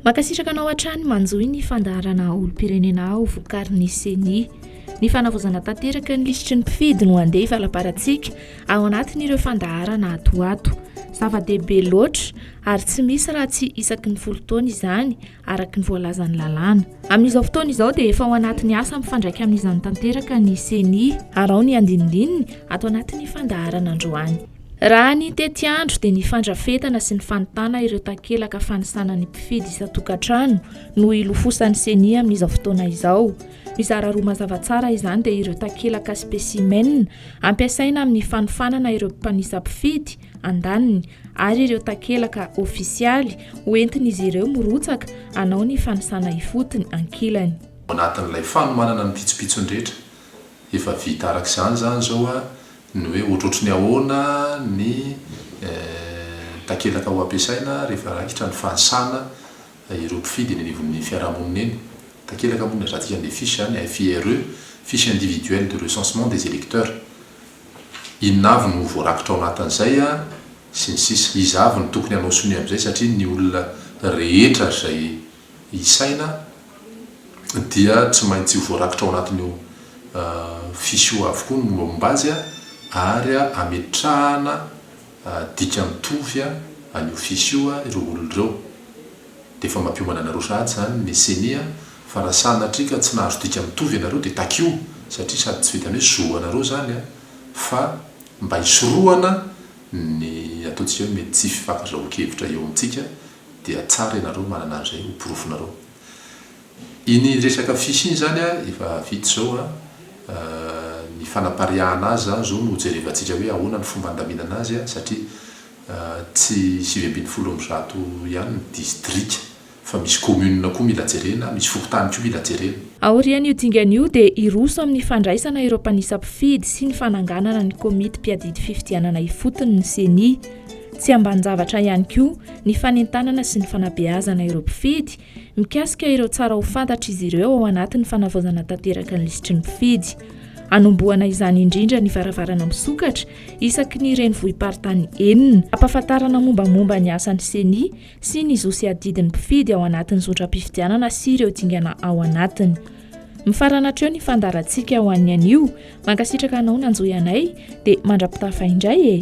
Makasitraka anao hatrany manjohy ny fandaharana olo-pirenena ho vokarin'ny CENI. Ny fanavozana tanteraka ny lisitry ny mpifidy no andeha hivalaparatsika ao anatin'ireo fandaharana atoato. Zava-dehibe loatra ary tsy misy raha tsy isaky ny fotoana izany araky ny voalazan'ny lalàna. Amin'izao fotoana izao dia efa ao anatin'ny asa mifandraika amin'izany tanteraka ny CENI ary ao ny an-daniny atao anatin'ny fandaharana androany. Raha ny tetiandro dia ny fandrafetana sy ny fanontana ireo takelaka fanisana ny mpifidy isan-tokantrano no ilofosan'ny CENI amin'izao fotoana izao. Mizara roa mazava tsara izany dia ireo takelaka specimen hampiasaina amin'ny fanofanana ireo mpanisa mpifidy, an-daniny ary ireo takelaka ofisialy hoentin'izy ireo mirotsaka hanao ny fanisana ifotony, an-kilany. Anatin'ilay fanomanana ny pitsopitsondrehetra efa vita arak'izany zany zao ny hoe ohatrotry ny ahoana ny takelaka ho ampiasaina rehefa rakitra ny fanisana ireo mpifidy eny anivon'ny fiarahamonina eny. Takelaka moa zatika ny fiche ny ireo, fiche individuel de recensement des électeurs. Inona avy no voarakitra ao anatin'izay sy ny sisa. Izy avy no tokony hanao sonia amin'izay satria ny olona rehetra izay isaina dia tsy maintsy voarakitra ao anatin'io fiche io avokoa no momba azy ary ametrahana dika mitovy an'io fiche io ireo olona ireo. Dia efa mampiomana anareo sahady zany ny CENI fa raha sanatrika tsy nahazo dika mitovy anareo dia takio satria sady tsy vitany hoe zoa anareo zany fa mba hisorohana ny ataontsika hoe mety tsy fifankazahoan-kevitra eo amintsika dia tsara ianareo manana an'izay ho porofonareo. Iny resaka fiche iny zany efa vita zao ny fanampariahana azy zany zao no jerevantsika hoe ahoana ny fomba handaminana azy satria tsy 770 ihany ny distrika fa misy commune koa mila jerena, misy fotoana koa mila jerena. Aorian'io dingan'io dia iroso amin'ny fandraisana ireo mpanisa mpifidy sy ny fananganana ny komity mpiadidy fifidianana ifotony ny CENI. Tsy ambanin-javatra ihany koa ny fanentanana sy ny fanabeazana ireo mpifidy, mikasika ireo tsara ho fantatra izy ireo ao anatin'ny fanavaozana tanteraka ny lisitry ny mpifidy. Anombohana izany indrindra ny varavarana misokatra isaky ny renivohim-paritany enina, ampahafantarana mombamomba ny asan'ny CENI sy ny zosy adidin'ny mpifidy ao anatin'ny zotram-pifidianana sy ireo dingana ao anatiny. Mifaranatreo ny fandarantsika ao an'ny anio, mankasitraka anao nanjohy anay dia mandrapitafa indray